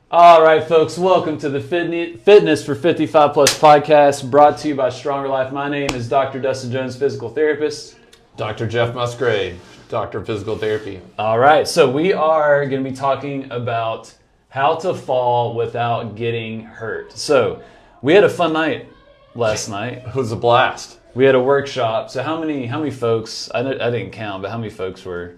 All right, folks, welcome to the Fitness for 55 Plus podcast, brought to you by Stronger Life. My name is Dr. Dustin Jones, physical therapist. Dr. Jeff Musgrave, Doctor of Physical Therapy. All right, so we are going to be talking about how to fall without getting hurt. So we had a fun night last night. It was a blast. We had a workshop. So how many folks, I didn't count, but how many folks were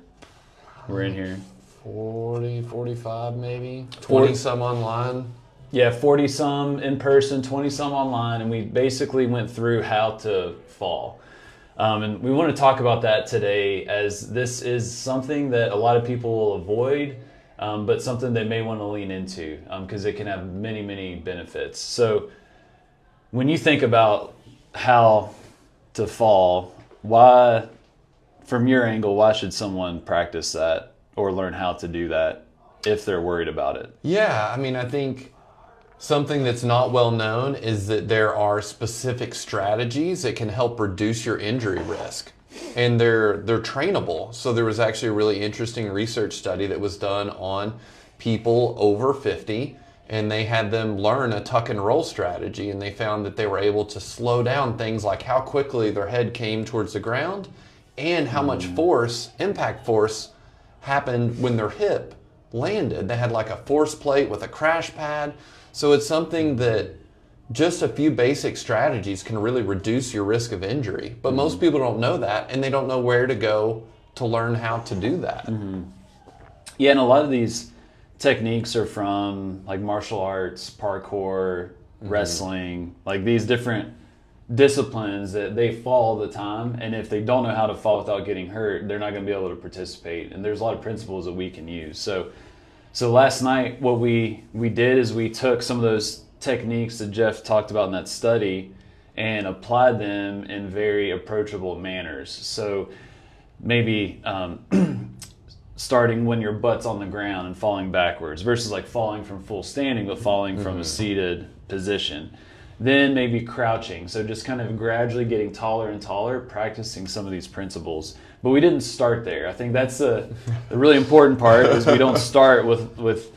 in here? 40, 45 maybe. 20 some online. Yeah, 40 some in person, 20 some online, and we basically went through how to fall. And we want to talk about that today, as this is something that a lot of people will avoid, but something they may want to lean into because it can have many, many benefits. So when you think about how to fall, why, from your angle, why should someone practice that or learn how to do that if they're worried about it? Yeah, I mean, I think something that's not well known is that there are specific strategies that can help reduce your injury risk. And they're trainable. So there was actually a really interesting research study that was done on people over 50, and they had them learn a tuck and roll strategy, and they found that they were able to slow down things like how quickly their head came towards the ground and how much force, impact force, happened when their hip landed. They had like a force plate with a crash pad. So it's something that just a few basic strategies can really reduce your risk of injury. But most people don't know that, and they don't know where to go to learn how to do that. Mm-hmm. Yeah, and a lot of these techniques are from like martial arts, parkour, wrestling, like these different disciplines that they fall all the time, and if they don't know how to fall without getting hurt, they're not going to be able to participate. And there's a lot of principles that we can use. So last night what we did is we took some of those techniques that Jeff talked about in that study and applied them in very approachable manners. So maybe starting when your butt's on the ground and falling backwards versus like falling from full standing, but falling from a seated position. Then maybe crouching, so just kind of gradually getting taller and taller, practicing some of these principles. But we didn't start there. I think that's the really important part, is we don't start with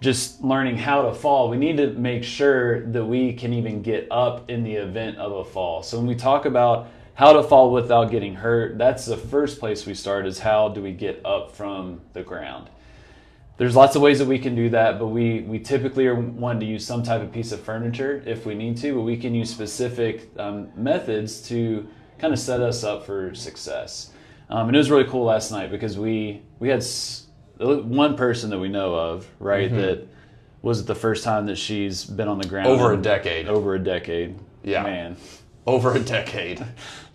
just learning how to fall. We need to make sure that we can even get up in the event of a fall. So when we talk about how to fall without getting hurt, that's the first place we start, is how do we get up from the ground. There's lots of ways that we can do that, but we typically are wanting to use some type of piece of furniture if we need to, but we can use specific methods to kind of set us up for success. And it was really cool last night because we had one person that we know of, right, that was the first time that she's been on the ground. Over a decade. Over a decade. Yeah. Man. Over a decade.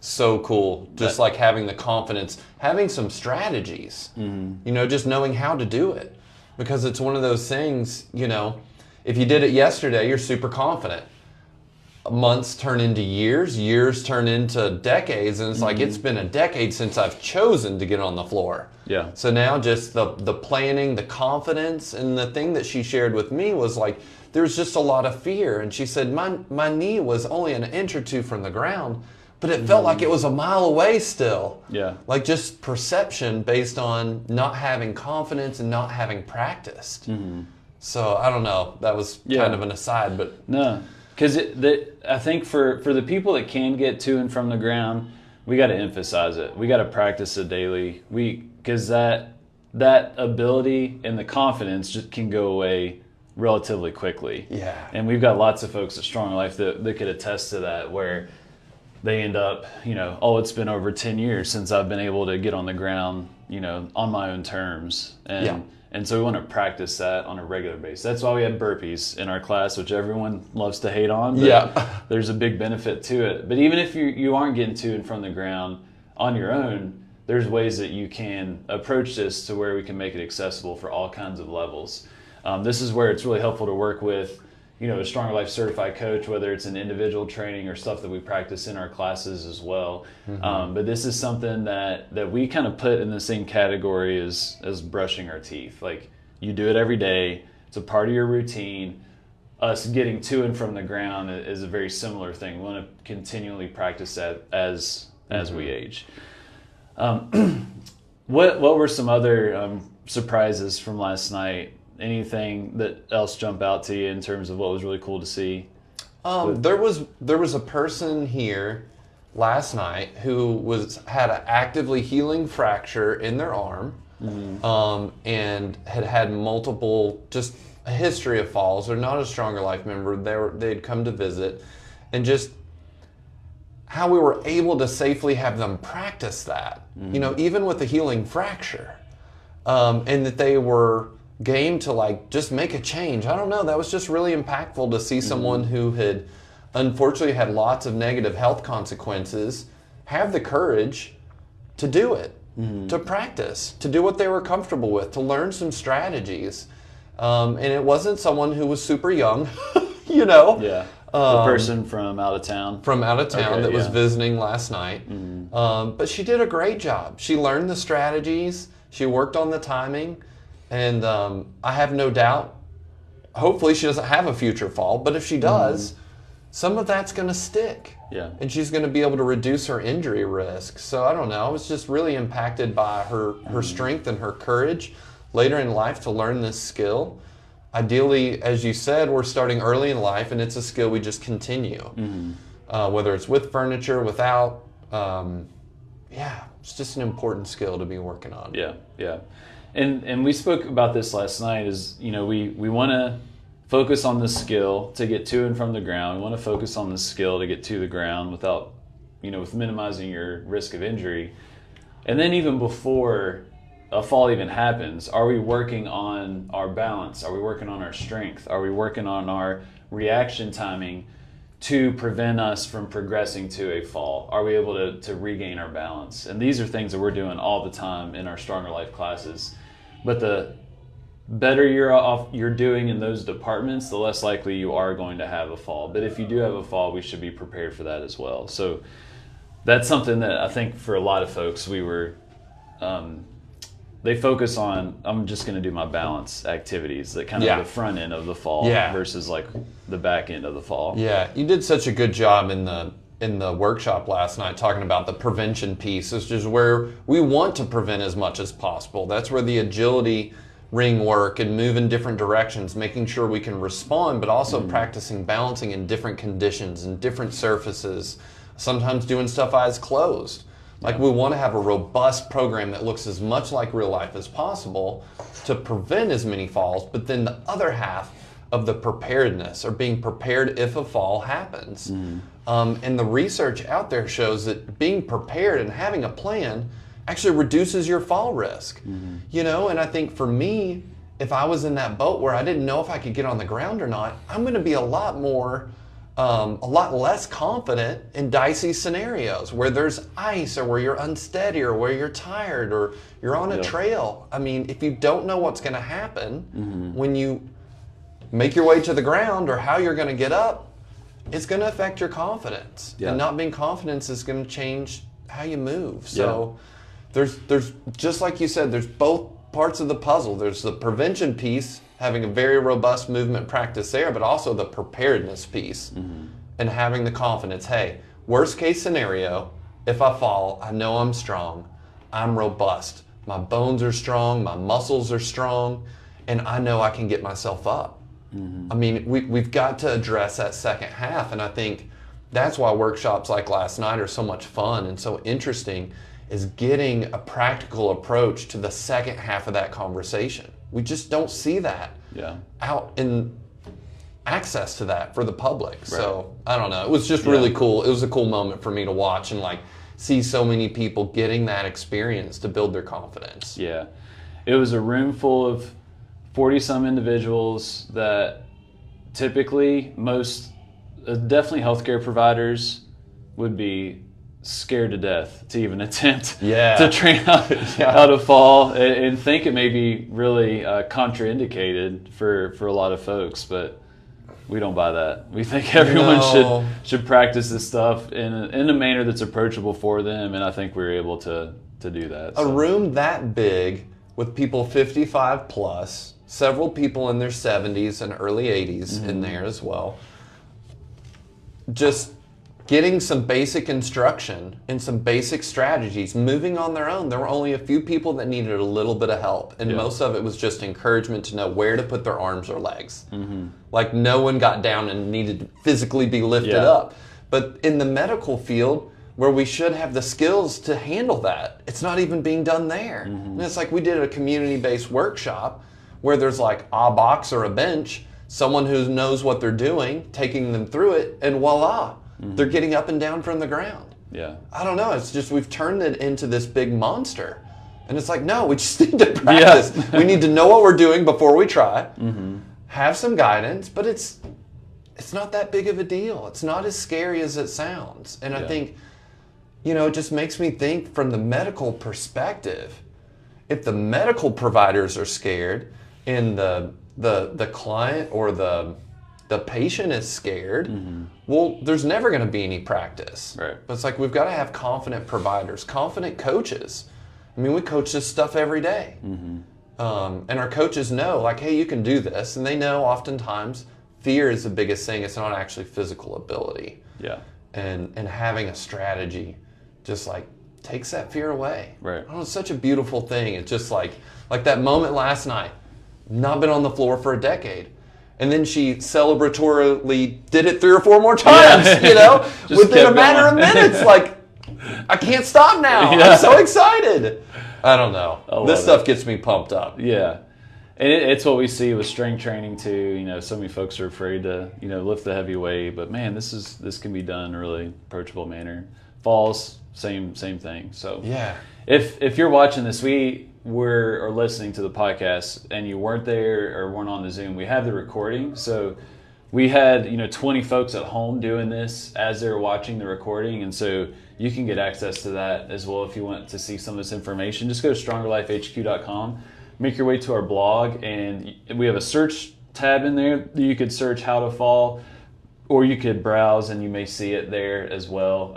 So cool. Just like having the confidence, having some strategies, just knowing how to do it. Because it's one of those things, if you did it yesterday, you're super confident. Months turn into years, years turn into decades, and it's like, it's been a decade since I've chosen to get on the floor. Yeah. So now just the planning, the confidence, and the thing that she shared with me was like, there's just a lot of fear. And she said, my knee was only an inch or two from the ground, but it felt like it was a mile away still. Yeah. Like just perception based on not having confidence and not having practiced. So I don't know. That was kind of an aside, but no, because I think for the people that can get to and from the ground, we got to emphasize it. We got to practice it daily. Because that ability and the confidence just can go away relatively quickly. Yeah. And we've got lots of folks at Strong Life that could attest to that, where they end up, it's been over 10 years since I've been able to get on the ground, on my own terms. And so we want to practice that on a regular basis. That's why we had burpees in our class, which everyone loves to hate on. But there's a big benefit to it. But even if you aren't getting to and from the ground on your own, there's ways that you can approach this to where we can make it accessible for all kinds of levels. This is where it's really helpful to work with a Stronger Life certified coach, whether it's an individual training or stuff that we practice in our classes as well. But this is something that we kind of put in the same category as brushing our teeth. Like, you do it every day. It's a part of your routine. Us getting to and from the ground is a very similar thing. We want to continually practice that as we age. What were some other surprises from last night anything that else jump out to you in terms of what was really cool to see? There was a person here last night who had an actively healing fracture in their arm, and had multiple, just a history of falls. They're not a Stronger Life member. They'd come to visit, and just how we were able to safely have them practice that, even with a healing fracture, and that they were game to like just make a change. I don't know. That was just really impactful to see someone who had unfortunately had lots of negative health consequences have the courage to do it, to practice, to do what they were comfortable with, to learn some strategies. And it wasn't someone who was super young, Yeah. The person from out of town. That was visiting last night. But she did a great job. She learned the strategies. She worked on the timing. And I have no doubt, hopefully she doesn't have a future fall, but if she does, some of that's going to stick. Yeah. And she's going to be able to reduce her injury risk. So I don't know. I was just really impacted by her strength and her courage later in life to learn this skill. Ideally, as you said, we're starting early in life, and it's a skill we just continue. Whether it's with furniture, without, it's just an important skill to be working on. Yeah. And we spoke about this last night is, we want to focus on the skill to get to and from the ground. We want to focus on the skill to get to the ground without, with minimizing your risk of injury. And then even before a fall even happens, are we working on our balance? Are we working on our strength? Are we working on our reaction timing to prevent us from progressing to a fall? Are we able to regain our balance? And these are things that we're doing all the time in our Stronger Life classes. But the better you're doing in those departments, the less likely you are going to have a fall. But if you do have a fall, we should be prepared for that as well. So that's something that I think for a lot of folks, they focus on, I'm just going to do my balance activities, that kind of the front end of the fall versus like the back end of the fall. Yeah, you did such a good job in the workshop last night talking about the prevention piece. It's just where we want to prevent as much as possible. That's where the agility ring work and move in different directions, making sure we can respond, but also practicing balancing in different conditions and different surfaces, sometimes doing stuff eyes closed. Like we want to have a robust program that looks as much like real life as possible to prevent as many falls, but then the other half of the preparedness, or being prepared if a fall happens. And the research out there shows that being prepared and having a plan actually reduces your fall risk. And I think for me, if I was in that boat where I didn't know if I could get on the ground or not, I'm going to be a lot less confident in dicey scenarios where there's ice, or where you're unsteady, or where you're tired, or you're on a trail. I mean, if you don't know what's going to happen when you make your way to the ground, or how you're going to get up, it's going to affect your confidence. And not being confident is going to change how you move. So there's just like you said, there's both parts of the puzzle. There's the prevention piece, having a very robust movement practice there, but also the preparedness piece and having the confidence, hey, worst case scenario, if I fall, I know I'm strong, I'm robust, my bones are strong, my muscles are strong, and I know I can get myself up. I mean, we've got to address that second half, and I think that's why workshops like last night are so much fun and so interesting, is getting a practical approach to the second half of that conversation. We just don't see that out in access to that for the public. Right. So I don't know. It was just really cool. It was a cool moment for me to watch and like see so many people getting that experience to build their confidence. Yeah. It was a room full of 40-some individuals that typically definitely healthcare providers would be scared to death to even attempt to train how to fall, and think it may be really contraindicated for a lot of folks, but we don't buy that. We think everyone should practice this stuff in a manner that's approachable for them, and I think we were able to do that. A room that big with people 55 plus, several people in their 70s and early 80s in there as well. Just getting some basic instruction and some basic strategies, moving on their own. There were only a few people that needed a little bit of help, and most of it was just encouragement to know where to put their arms or legs. Like no one got down and needed to physically be lifted up. But in the medical field, where we should have the skills to handle that, it's not even being done there. And it's like we did a community-based workshop where there's like a box or a bench, someone who knows what they're doing, taking them through it, and voila. They're getting up and down from the ground. Yeah. I don't know. It's just we've turned it into this big monster. And it's like, no, we just need to practice. We need to know what we're doing before we try. Have some guidance, but it's not that big of a deal. It's not as scary as it sounds. And I think, it just makes me think from the medical perspective, if the medical providers are scared and the client or the patient is scared, well, there's never going to be any practice. Right. But it's like we've got to have confident providers, confident coaches. I mean, we coach this stuff every day. And our coaches know, like, hey, you can do this. And they know oftentimes fear is the biggest thing. It's not actually physical ability. Yeah. And having a strategy just like takes that fear away. Right. Oh, it's such a beautiful thing. It's just like that moment last night, not been on the floor for a decade. And then she celebratorily did it 3 or 4 more times, within a matter of minutes. Like, I can't stop now. I'm so excited. I don't know. This stuff gets me pumped up. Yeah. And it's what we see with strength training too. So many folks are afraid to, lift the heavy weight, but man, this can be done in a really approachable manner. Falls, same thing. So yeah. If you're watching this, or listening to the podcast and you weren't there or weren't on the Zoom, we have the recording. So we had 20 folks at home doing this as they were watching the recording, and so you can get access to that as well if you want to see some of this information. Just go to strongerlifehq.com, make your way to our blog, and we have a search tab in there that you could search how to fall, or you could browse and you may see it there as well.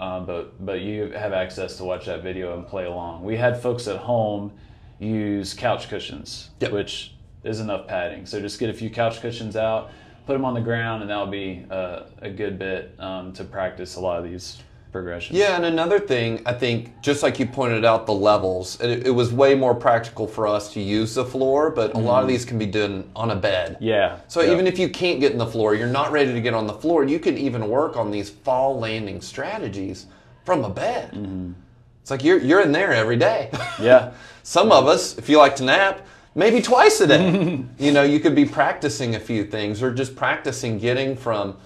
But you have access to watch that video and play along. We had folks at home use couch cushions, which is enough padding. So just get a few couch cushions out, put them on the ground, and that'll be a good bit to practice a lot of these progressions. Yeah, and another thing, I think, just like you pointed out, the levels, it was way more practical for us to use the floor, but a lot of these can be done on a bed. Yeah. So even if you can't get in the floor, you're not ready to get on the floor, you can even work on these fall landing strategies from a bed. It's like you're in there every day. Yeah. Some of us, if you like to nap, maybe twice a day. You could be practicing a few things, or just practicing getting from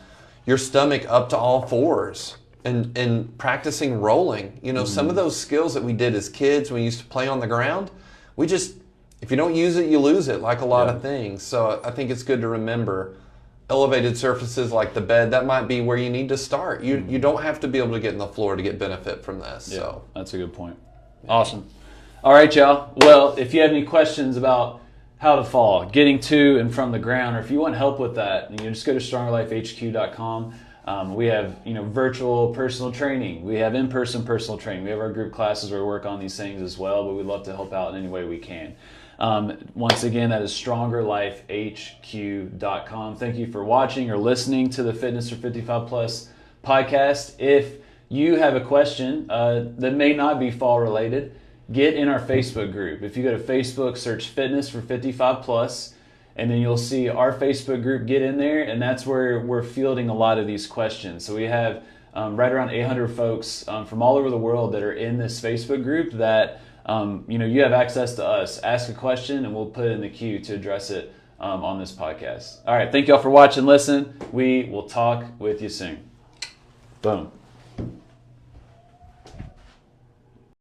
your stomach up to all fours and practicing rolling. Some of those skills that we did as kids when we used to play on the ground, if you don't use it, you lose it, like a lot of things. So I think it's good to remember elevated surfaces like the bed, that might be where you need to start. You don't have to be able to get in the floor to get benefit from this. Yeah, so that's a good point. Awesome. All right, y'all. Well, if you have any questions about how to fall, getting to and from the ground, or if you want help with that, just go to strongerlifehq.com. We have virtual personal training. We have in-person personal training. We have our group classes where we work on these things as well, but we'd love to help out in any way we can. Once again, that is strongerlifehq.com. Thank you for watching or listening to the Fitness for 55 Plus podcast. If you have a question that may not be fall related, get in our Facebook group. If you go to Facebook, search Fitness for 55 Plus, and then you'll see our Facebook group. Get in there, and that's where we're fielding a lot of these questions. So we have right around 800 folks from all over the world that are in this Facebook group that you have access to us. Ask a question, and we'll put it in the queue to address it on this podcast. All right, thank y'all for watching. Listen, we will talk with you soon. Boom.